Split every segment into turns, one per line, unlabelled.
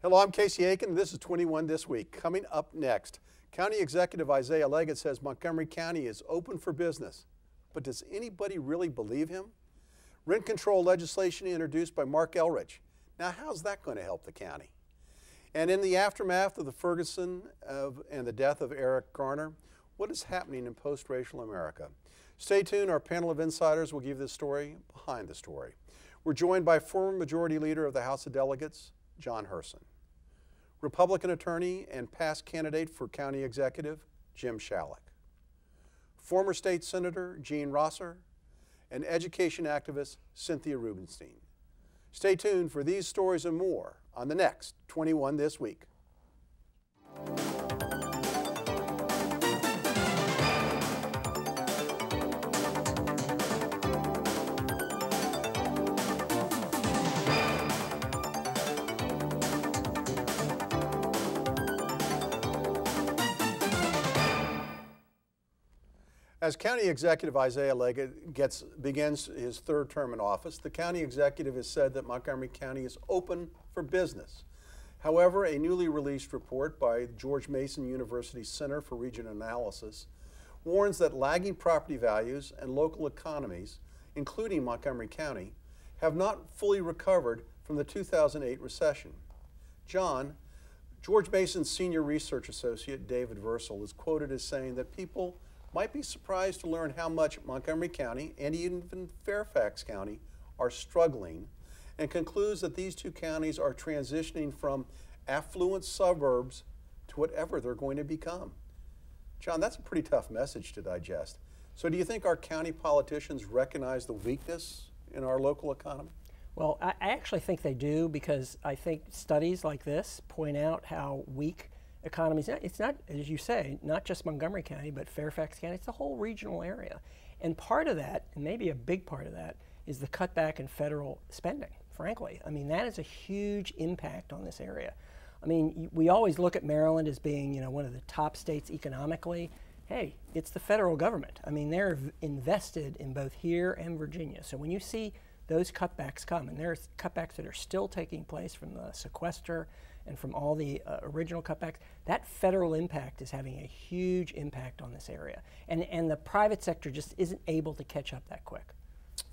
Hello, I'm Casey Aiken, and this is 21 This Week. Coming up next, County Executive Isaiah Leggett says Montgomery County is open for business. But does anybody really believe him? Rent control legislation introduced by Mark Elrich. Now, how's that going to help the county? And in the aftermath of the Ferguson and the death of Eric Garner, what is happening in post-racial America? Stay tuned. Our panel of insiders will give this story behind the story. We're joined by former Majority Leader of the House of Delegates, John Hurson, Republican attorney and past candidate for county executive, Jim Shalleck, former state senator, Gene Roesser, and education activist, Cynthia Rubenstein. Stay tuned for these stories and more on the next 21 This Week. As County Executive Isaiah Leggett begins his third term in office, the county executive has said that Montgomery County is open for business. However, a newly released report by George Mason University Center for Region Analysis warns that lagging property values and local economies, including Montgomery County, have not fully recovered from the 2008 recession. George Mason's senior research associate, David Versel, is quoted as saying that people might be surprised to learn how much Montgomery County and even Fairfax County are struggling, and concludes that these two counties are transitioning from affluent suburbs to whatever they're going to become. John, that's a pretty tough message to digest. So do you think our county politicians recognize the weakness in our local economy?
Well, I actually think they do, because I think studies like this point out how weak economies. It's not, as you say, not just Montgomery County, but Fairfax County. It's the whole regional area. And part of that, and maybe a big part of that, is the cutback in federal spending, frankly. I mean, that is a huge impact on this area. I mean, we always look at Maryland as being, one of the top states economically. Hey, it's the federal government. I mean, they're invested in both here and Virginia. So when you see those cutbacks come, and there's cutbacks that are still taking place from the sequester and from all the original cutbacks, that federal impact is having a huge impact on this area. And the private sector just isn't able to catch up that quick.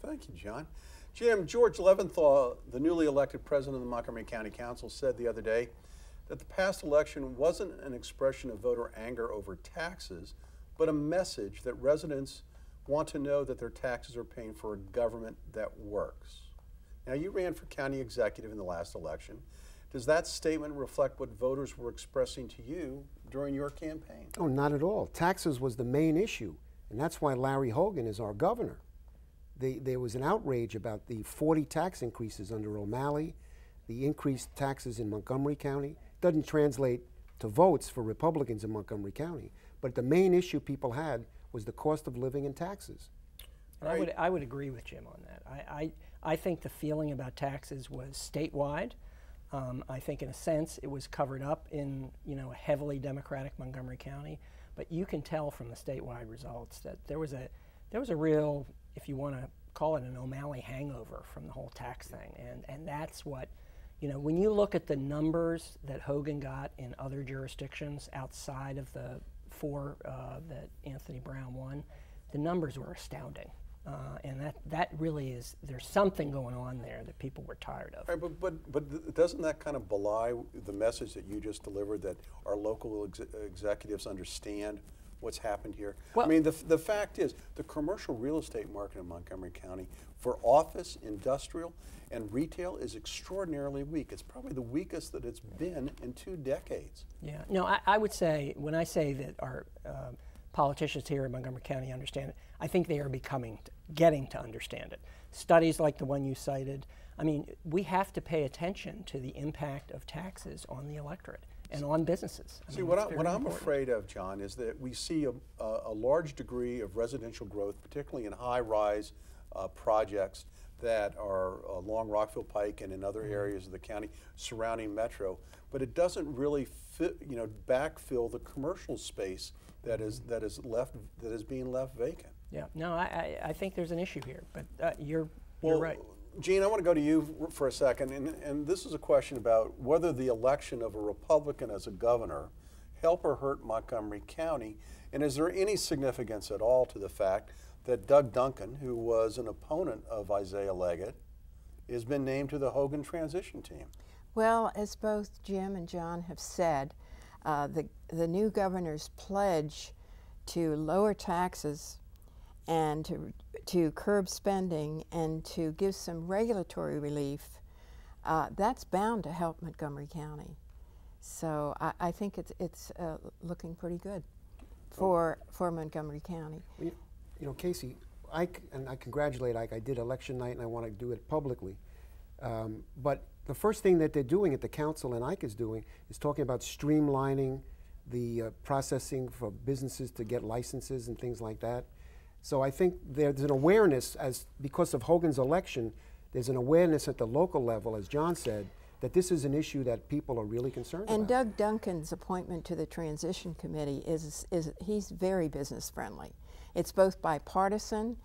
Thank you, John. Jim, George Leventhal, the newly elected president of the Montgomery County Council, said the other day that the past election wasn't an expression of voter anger over taxes, but a message that residents want to know that their taxes are paying for a government that works. Now, you ran for county executive in the last election. Does that statement reflect what voters were expressing to you during your campaign?
Oh, not at all. Taxes was the main issue, and that's why Larry Hogan is our governor. There was an outrage about the 40 tax increases under O'Malley, the increased taxes in Montgomery County. Doesn't translate to votes for Republicans in Montgomery County, but the main issue people had was the cost of living and taxes.
And I would agree with Jim on that. I think the feeling about taxes was statewide. I think in a sense it was covered up in a heavily Democratic Montgomery County, but you can tell from the statewide results that there was a real, if you want to call it, an O'Malley hangover from the whole tax thing, and that's what, when you look at the numbers that Hogan got in other jurisdictions outside of the four that Anthony Brown won, the numbers were astounding. And that really is, there's something going on there that people were tired of.
Right, but doesn't that kind of belie the message that you just delivered, that our local executives understand what's happened here? Well, I mean, the fact is, the commercial real estate market in Montgomery County for office, industrial, and retail is extraordinarily weak. It's probably the weakest that it's been in 2 decades.
Yeah, no, I would say, when I say that our politicians here in Montgomery County understand it, I think they are getting to understand it. Studies like the one you cited, I mean, we have to pay attention to the impact of taxes on the electorate and on businesses.
See, what I'm afraid of, John, is that we see a large degree of residential growth, particularly in high-rise projects that are along Rockville Pike and in other areas of the county surrounding Metro, but it doesn't really backfill the commercial space that is being left vacant.
Yeah, no, I think there's an issue here, but you're right.
Gene, I want to go to you for a second, and this is a question about whether the election of a Republican as a governor help or hurt Montgomery County, and is there any significance at all to the fact that Doug Duncan, who was an opponent of Isaiah Leggett, has been named to the Hogan transition team?
Well, as both Jim and John have said, the new governor's pledge to lower taxes and to curb spending and to give some regulatory relief, that's bound to help Montgomery County. So I think it's looking pretty good for Montgomery County.
Well, you know, Casey, Ike, and I congratulate Ike. I did election night, and I want to do it publicly. But the first thing that they're doing at the council, and Ike is doing, is talking about streamlining the processing for businesses to get licenses and things like that. So I think there's an awareness, because of Hogan's election, there's an awareness at the local level, as John said, that this is an issue that people are really concerned about.
And Doug Duncan's appointment to the transition committee he's very business friendly. It's both bipartisan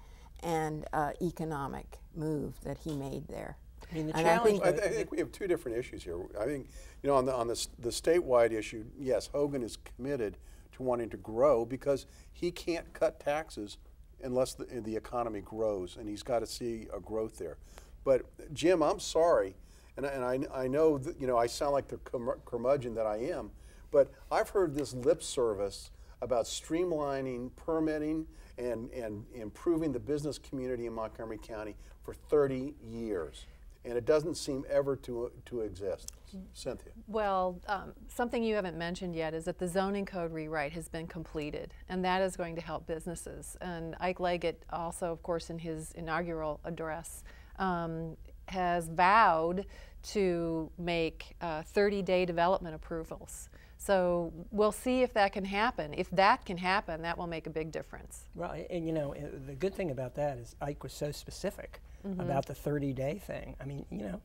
and economic move that he made there.
I mean, the
And
challenge.
I think we have two different issues here. I think, you know, on the statewide issue, yes, Hogan is committed to wanting to grow because he can't cut taxes unless the economy grows, and he's got to see a growth there. But Jim, I'm sorry, and I know that, you know, I sound like the curmudgeon that I am, but I've heard this lip service about streamlining permitting and improving the business community in Montgomery County for 30 years. And it doesn't seem ever to exist. Cynthia.
Well, something you haven't mentioned yet is that the zoning code rewrite has been completed, and that is going to help businesses. And Ike Leggett also, of course, in his inaugural address, has vowed to make 30-day development approvals. So we'll see if that can happen. If that can happen, that will make a big difference.
Well, and you know, the good thing about that is Ike was so specific about the 30-day thing. I mean, you know,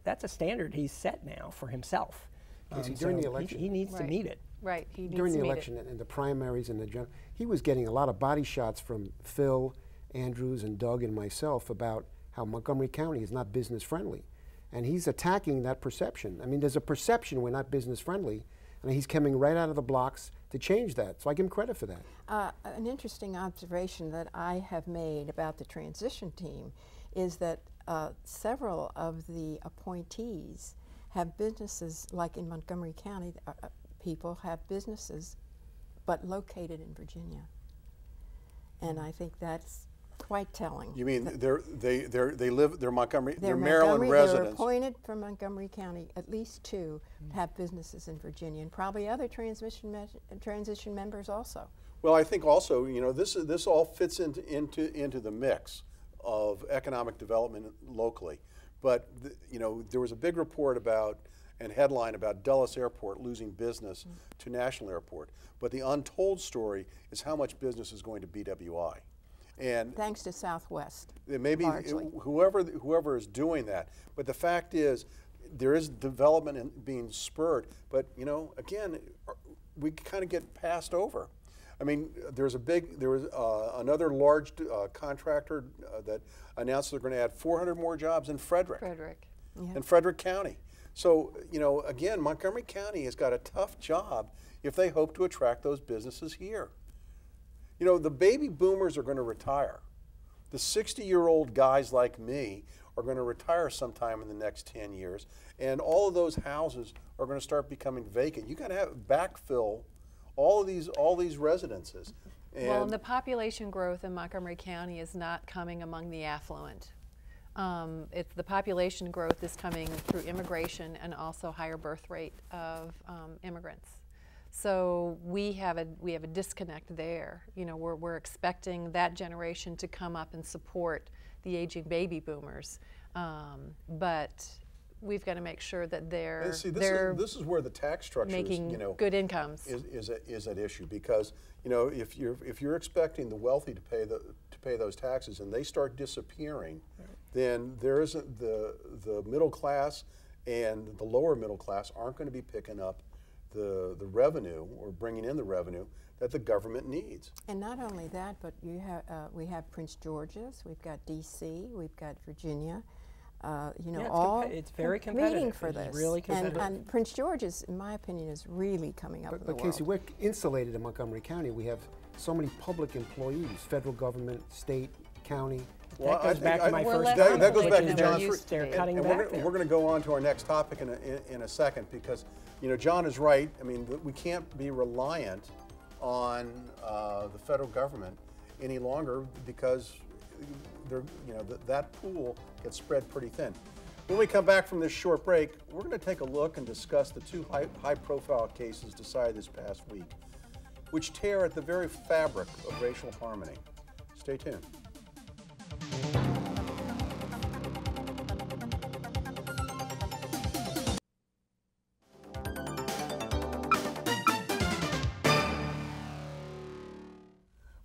that's a standard he's set now for himself.
Casey, during the election,
he needs to meet it.
Right, he needs
during
to
the
meet
election
it.
and the primaries and the general, he was getting a lot of body shots from Phil, Andrews, and Doug and myself about how Montgomery County is not business friendly. And he's attacking that perception. I mean, there's a perception we're not business friendly, and he's coming right out of the blocks to change that. So I give him credit for that.
An interesting observation that I have made about the transition team is that several of the appointees have businesses, like in Montgomery County, people have businesses, but located in Virginia. And I think that's quite telling.
You mean they're Montgomery, they're
Maryland
residents?
They're appointed from Montgomery County, at least two have businesses in Virginia, and probably other transition members also.
Well, I think also, you know, this all fits into the mix of economic development locally. But you know, there was a big report about and headline about Dulles Airport losing business to National Airport. But the untold story is how much business is going to BWI. And
thanks to Southwest.
Maybe
largely.
whoever is doing that. But the fact is, there is development being spurred. But you know, again, we kind of get passed over. I mean, there was another large contractor that announced they're going to add 400 more jobs in Frederick. In Frederick County. So, you know, again, Montgomery County has got a tough job if they hope to attract those businesses here. You know, the baby boomers are going to retire. The 60-year-old guys like me are going to retire sometime in the next 10 years, and all of those houses are going to start becoming vacant. You got to have backfill all these residences.
Well, and the population growth in Montgomery County is not coming among the affluent. The population growth is coming through immigration and also higher birth rate of immigrants. So we have a disconnect there. You know, we're expecting that generation to come up and support the aging baby boomers, but we've got to make sure that they're
this is where the tax structure
making
is,
good incomes
is at issue, because you know, if you're expecting the wealthy to pay those taxes and they start disappearing, then there isn't the middle class and the lower middle class aren't going to be picking up the revenue or bringing in the revenue that the government needs.
And not only that, but we have Prince George's, we've got D.C., we've got Virginia, you know,
Yeah,
all
it's very
competing
competitive.
for
It's
this.
really competitive.
And Prince George is, in my opinion, is really coming up in the
But Casey,
world.
we're insulated in Montgomery County. We have so many public employees, federal government, state, county.
Well,
That goes back to my
We're
first
less
comment,
that goes
which
back
is
to
they're
John's
used- They're
And
cutting
And
back
we're
there.
going to go on to our next topic in a second, because, you know, John is right. I mean, we can't be reliant on the federal government any longer, because you know, that pool gets spread pretty thin. When we come back from this short break, we're going to take a look and discuss the two high-profile cases decided this past week, which tear at the very fabric of racial harmony. Stay tuned.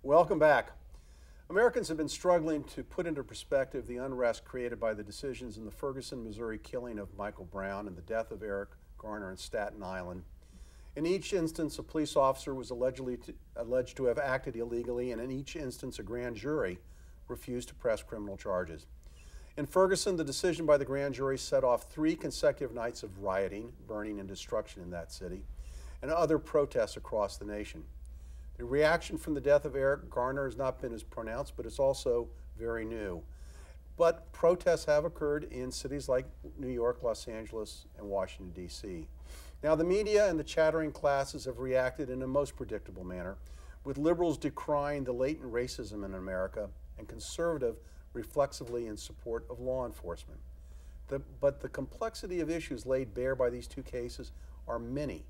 Welcome back. Americans have been struggling to put into perspective the unrest created by the decisions in the Ferguson, Missouri killing of Michael Brown and the death of Eric Garner in Staten Island. In each instance, a police officer was alleged to have acted illegally, and in each instance, a grand jury refused to press criminal charges. In Ferguson, the decision by the grand jury set off 3 consecutive nights of rioting, burning, and destruction in that city, and other protests across the nation. The reaction from the death of Eric Garner has not been as pronounced, but it's also very new. But protests have occurred in cities like New York, Los Angeles, and Washington, D.C. Now, the media and the chattering classes have reacted in a most predictable manner, with liberals decrying the latent racism in America and conservative reflexively in support of law enforcement. But the complexity of issues laid bare by these two cases are many,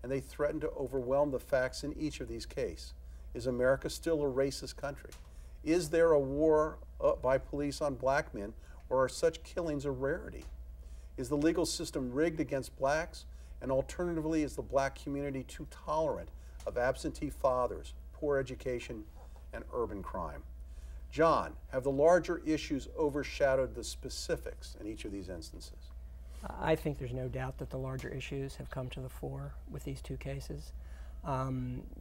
and they threaten to overwhelm the facts in each of these cases. Is America still a racist country? Is there a war by police on black men, or are such killings a rarity? Is the legal system rigged against blacks? And alternatively, is the black community too tolerant of absentee fathers, poor education, and urban crime? John, have the larger issues overshadowed the specifics in each of these instances?
I think there's no doubt that the larger issues have come to the fore with these two cases.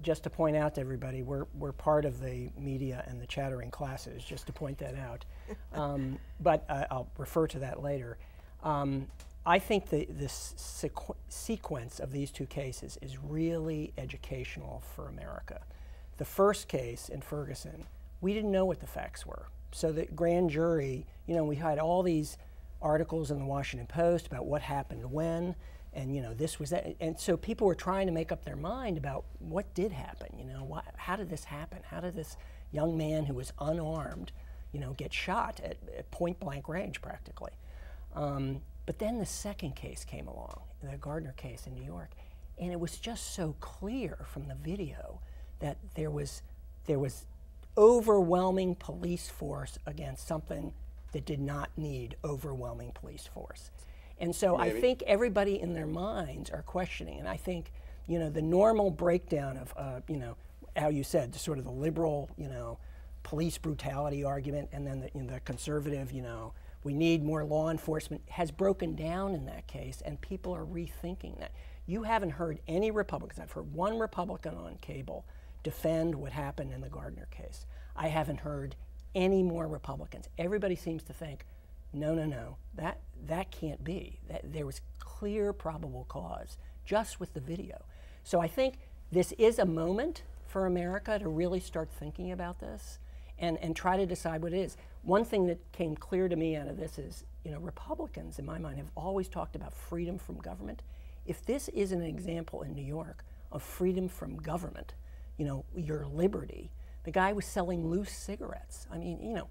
Just to point out to everybody, we're part of the media and the chattering classes, just to point that out. But I'll refer to that later. I think this sequence of these two cases is really educational for America. The first case in Ferguson, we didn't know what the facts were. So the grand jury, you know, we had all these articles in the Washington Post about what happened when, and you know, this was that, and so people were trying to make up their mind about what did happen. You know, how did this happen? How did this young man who was unarmed, you know, get shot at point-blank range practically? But then the second case came along, the Garner case in New York, and it was just so clear from the video that there was overwhelming police force against something that did not need overwhelming police force. And so I think everybody in their minds are questioning, and I think, you know, the normal breakdown of, you know, how you said, sort of the liberal, you know, police brutality argument, and then the conservative, you know, we need more law enforcement, has broken down in that case, and people are rethinking that. You haven't heard any Republicans, I've heard one Republican on cable defend what happened in the Garner case. I haven't heard any more Republicans. Everybody seems to think, no, that can't be. There was clear probable cause just with the video. So I think this is a moment for America to really start thinking about this and try to decide what it is. One thing that came clear to me out of this is, you know, Republicans, in my mind, have always talked about freedom from government. If this is an example in New York of freedom from government, you know, your liberty, the guy was selling loose cigarettes. I mean, you know,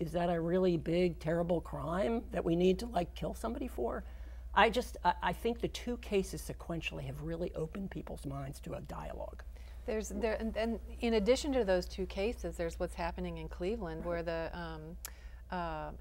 is that a really big, terrible crime that we need to, like, kill somebody for? I think the two cases sequentially have really opened people's minds to a dialogue.
And in addition to those two cases, there's what's happening in Cleveland, where the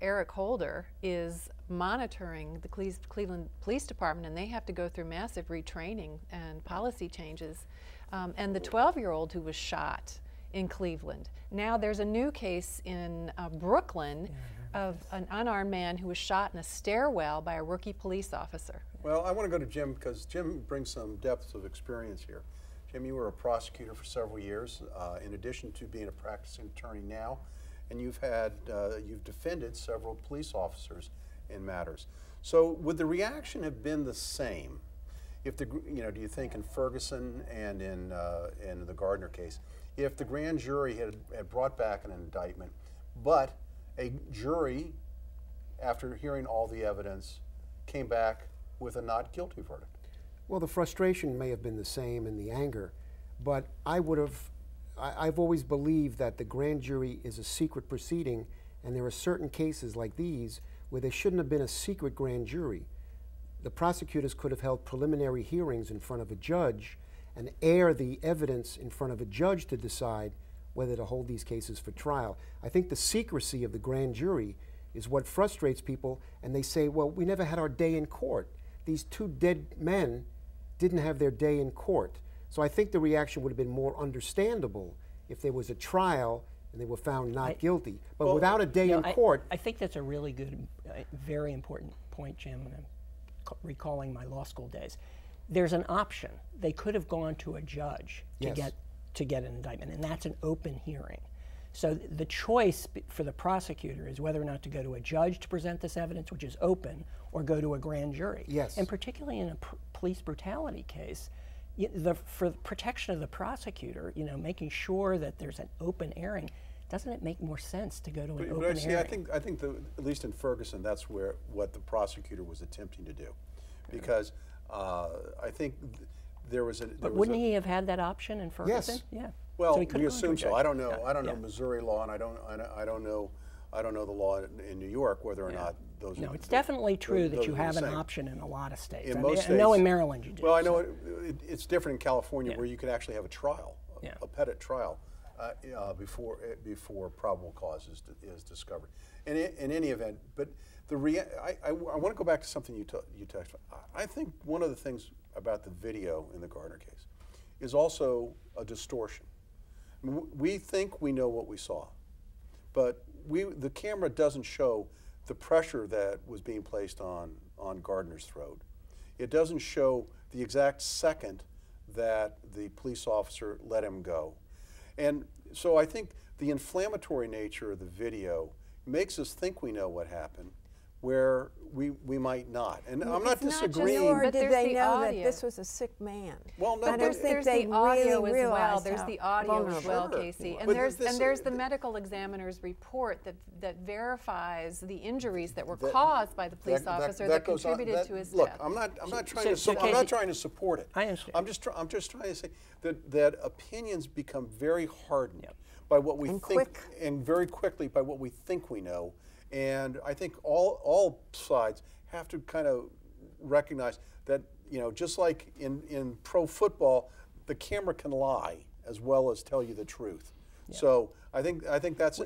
Eric Holder is monitoring the Cleveland Police Department, and they have to go through massive retraining and policy changes. And the 12-year-old who was shot in Cleveland. Now there's a new case in Brooklyn of an unarmed man who was shot in a stairwell by a rookie police officer.
Well, I want to go to Jim, because Jim brings some depth of experience here. Jim, you were a prosecutor for several years, in addition to being a practicing attorney now, and you've defended several police officers in matters. So would the reaction have been the same if the, do you think in Ferguson and in the Garner case, if the grand jury had brought back an indictment, but a jury, after hearing all the evidence, came back with a not guilty verdict?
Well, the frustration may have been the same and the anger, but I've always believed that the grand jury is a secret proceeding, and there are certain cases like these where there shouldn't have been a secret grand jury. The prosecutors could have held preliminary hearings in front of a judge and air the evidence in front of a judge to decide whether to hold these cases for trial. I think the secrecy of the grand jury is what frustrates people, and they say, well, we never had our day in court. These two dead men didn't have their day in court. So I think the reaction would have been more understandable if there was a trial and they were found not guilty. But well, without a day in court...
I think that's a really good, very important point, Jim, and I'm recalling my law school days. There's an option. They could have gone to a judge to get an indictment, and that's an open hearing. So the choice for the prosecutor is whether or not to go to a judge to present this evidence, which is open, or go to a grand jury.
Yes.
And particularly in a police brutality case, for the protection of the prosecutor, making sure that there's an open airing, doesn't it make more sense to go to an open airing?
I think at least in Ferguson, that's what the prosecutor was attempting to do, because I think there was a.
But wouldn't he have had that option in Ferguson?
Yes.
Yeah.
Well,
so
we assume so. I don't know.
Yeah.
I don't know Missouri law, and I don't know the law in New York whether or not those.
No, it's definitely true that you have an option in a lot of states.
Most states.
I know in Maryland you do.
Well, I know it's different in California, where you can actually have a trial, a petit trial, before probable cause is discovered. And in any event, but I want to go back to something you touched on. I think one of the things about the video in the Garner case is also a distortion. I mean, we think we know what we saw, but the camera doesn't show the pressure that was being placed on Gardner's throat. It doesn't show the exact second that the police officer let him go. And so I think the inflammatory nature of the video makes us think we know what happened, where we might not. And I'm not disagreeing.
Nor did they know
audio.
that this was a sick man.
Well, no,
I don't think
there's
they
the audio
really
as well.
realized
There's
how
the audio as well,
vulnerable.
Casey. And
But
there's the medical examiner's report that verifies the injuries that were caused by the police officer that contributed to his
look,
death.
I'm not trying to support it.
I understand.
I'm just trying to say that opinions become very hardened by what we think, and very quickly by what we think we know. And I think all sides have to kind of recognize that, just like in pro football, the camera can lie as well as tell you the truth. Yeah. So I think that's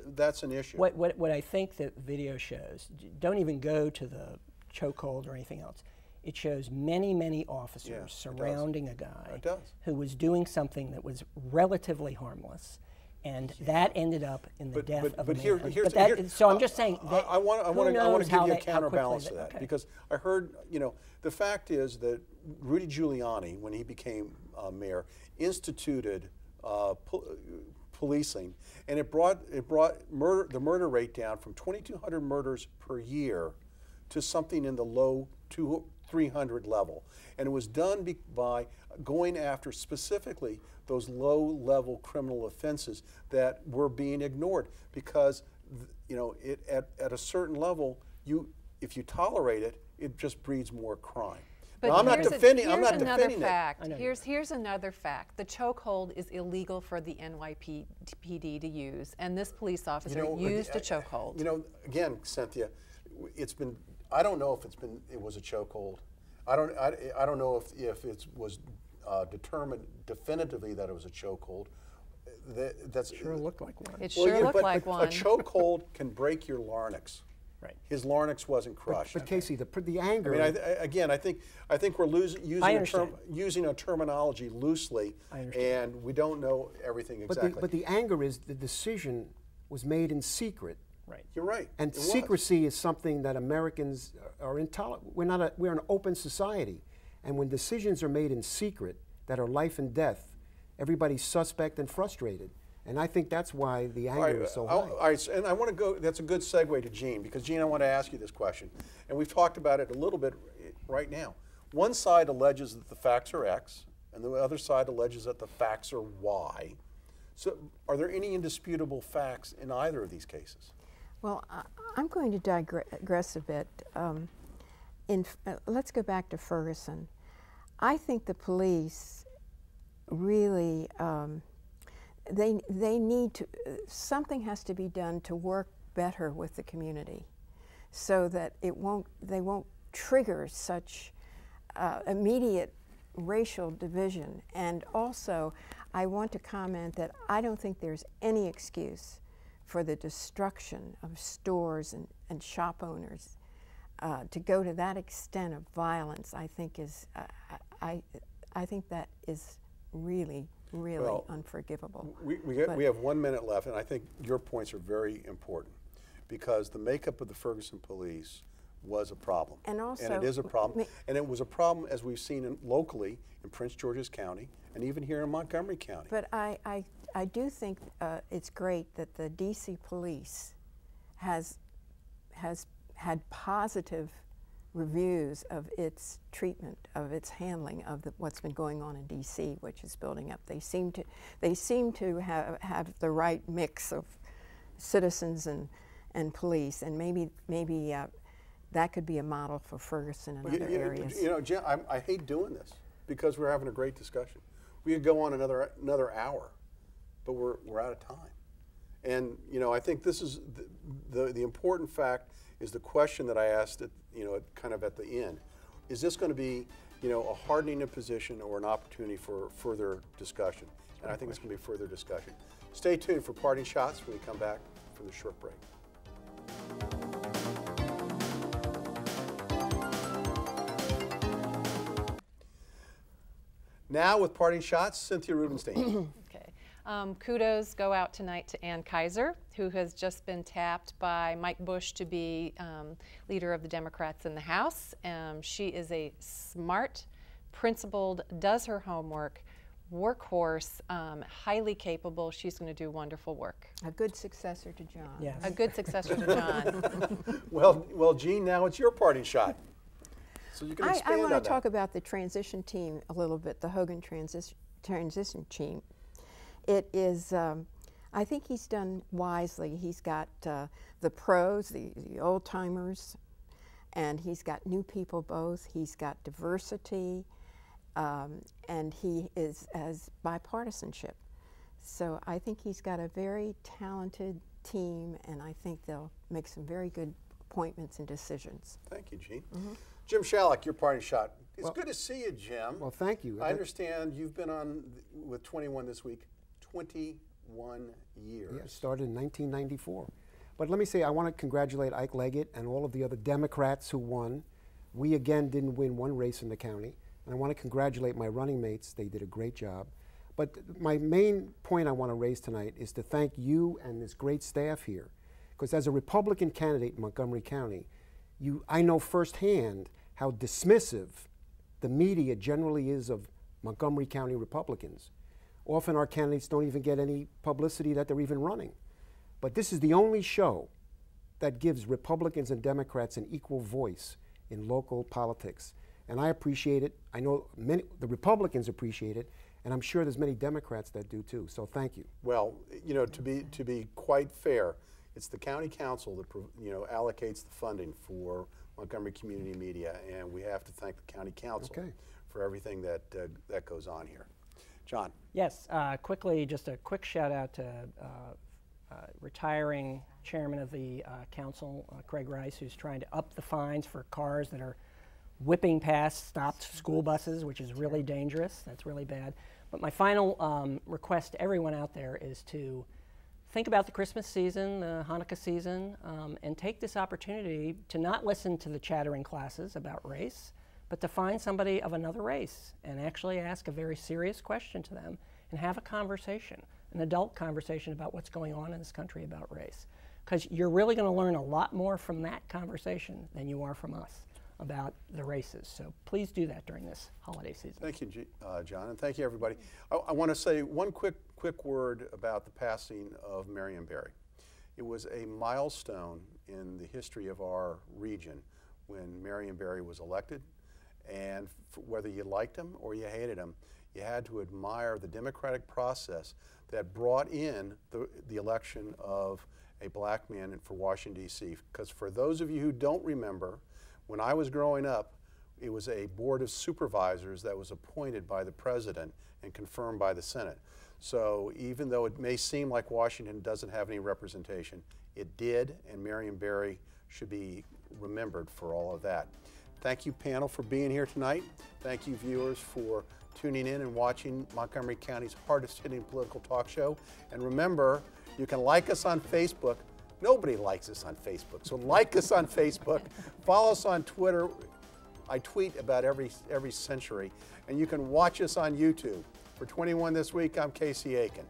an issue.
What I think that video shows, don't even go to the chokehold or anything else. It shows many officers surrounding a guy who was doing something that was relatively harmless. And that ended up in the death of a man. So I'm just saying that
I want to give you a counterbalance to that, because I heard, the fact is that Rudy Giuliani, when he became mayor, instituted policing, and it brought the murder rate down from 2,200 murders per year to something in the low 300 level. And it was done by going after specifically those low-level criminal offenses that were being ignored, because at a certain level, if you tolerate it, it just breeds more crime.
But
now, I'm not defending
fact. Here's another fact. The chokehold is illegal for the NYPD to use, and this police officer used a chokehold.
Again, Cynthia, I don't know if it was a chokehold. I don't know if it was determined definitively that it was a chokehold. That's
sure looked like one.
It sure looked like one.
A chokehold can break your larynx.
Right.
His larynx wasn't crushed.
But Casey, the anger.
I mean, I think we're using a terminology loosely, and we don't know everything exactly.
But the anger is the decision was made in secret.
Right.
You're right.
And secrecy is something that Americans are intolerant. We're an open society, and when decisions are made in secret that are life and death, everybody's suspect and frustrated. And I think that's why the anger is so high.
All right, and I want to go, that's a good segue to Gene, because Gene, I want to ask you this question. And we've talked about it a little bit right now. One side alleges that the facts are X, and the other side alleges that the facts are Y. So are there any indisputable facts in either of these cases?
Well, I'm going to digress a bit. Let's go back to Ferguson. I think the police really, they need to, something has to be done to work better with the community so that they won't trigger such immediate racial division. And also, I want to comment that I don't think there's any excuse for the destruction of stores and shop owners. To go to that extent of violence, I think is, I think that is really, really unforgivable.
We have 1 minute left, and I think your points are very important, because the makeup of the Ferguson police was a problem.
And also,
and it is a problem. And it was a problem, as we've seen locally in Prince George's County, and even here in Montgomery County.
But I do think it's great that the DC police has had positive reviews of its treatment, of its handling of what's been going on in DC, which is building up. They seem to have the right mix of citizens and police, and maybe that could be a model for Ferguson and other areas.
You know, Jim, I hate doing this because we're having a great discussion. We could go on another hour, but we're out of time. And you know, I think this is the important fact is the question that I asked at, you know, kind of at the end. Is this going to be, you know, a hardening of position or an opportunity for further discussion? And I think it's going to be further discussion. Stay tuned for parting shots when we come back from the short break. Now with parting shots, Cynthia Rubenstein.
Okay. Kudos go out tonight to Ann Kaiser, who has just been tapped by Mike Bush to be leader of the Democrats in the House. She is a smart, principled, does her homework, workhorse, highly capable. She's going to do wonderful work.
A good successor to John.
Yes.
A good successor to John.
Well, Jean, now it's your parting shot. So you can expand
I want to
on
talk about the transition team a little bit, the Hogan transition team. It is, I think he's done wisely. He's got the pros, the old-timers, and he's got new people both. He's got diversity, and he has bipartisanship. So I think he's got a very talented team, and I think they'll make some very good appointments and decisions.
Thank you, Jean. Jim Shalleck, your parting shot. It's good to see you, Jim.
Well, thank you.
I understand you've been on with 21 this week, 21 years.
Yeah, it started in 1994. But let me say, I want to congratulate Ike Leggett and all of the other Democrats who won. We, again, didn't win one race in the county. And I want to congratulate my running mates. They did a great job. But my main point I want to raise tonight is to thank you and this great staff here. Because as a Republican candidate in Montgomery County, I know firsthand how dismissive the media generally is of Montgomery County Republicans. Often our candidates don't even get any publicity that they're even running. But this is the only show that gives Republicans and Democrats an equal voice in local politics. And I appreciate it. I know the Republicans appreciate it, and I'm sure there's many Democrats that do too. So thank you.
Well, you know, to be quite fair, it's the county council that allocates the funding for Montgomery Community Media, and we have to thank the county council for everything that goes on here. John.
Yes, quickly, just a quick shout out to retiring chairman of the council, Craig Rice, who's trying to up the fines for cars that are whipping past stopped school buses, which is really dangerous. That's really bad. But my final request to everyone out there is to think about the Christmas season, the Hanukkah season, and take this opportunity to not listen to the chattering classes about race, but to find somebody of another race and actually ask a very serious question to them and have a conversation, an adult conversation about what's going on in this country about race. Because you're really going to learn a lot more from that conversation than you are from us. about the races. So please do that during this holiday season.
Thank you, John, and thank you, everybody. I want to say one quick word about the passing of Marion Barry. It was a milestone in the history of our region when Marion Barry was elected, and whether you liked him or you hated him, you had to admire the democratic process that brought in the election of a black man for Washington, D.C. Because for those of you who don't remember, when I was growing up, it was a board of supervisors that was appointed by the president and confirmed by the Senate. So even though it may seem like Washington doesn't have any representation, it did, and Marion Barry should be remembered for all of that. Thank you, panel, for being here tonight. Thank you, viewers, for tuning in and watching Montgomery County's hardest-hitting political talk show. And remember, you can like us on Facebook. Nobody likes us on Facebook, so like us on Facebook. Follow us on Twitter. I tweet about every century. And you can watch us on YouTube. For 21 This Week, I'm Casey Aiken.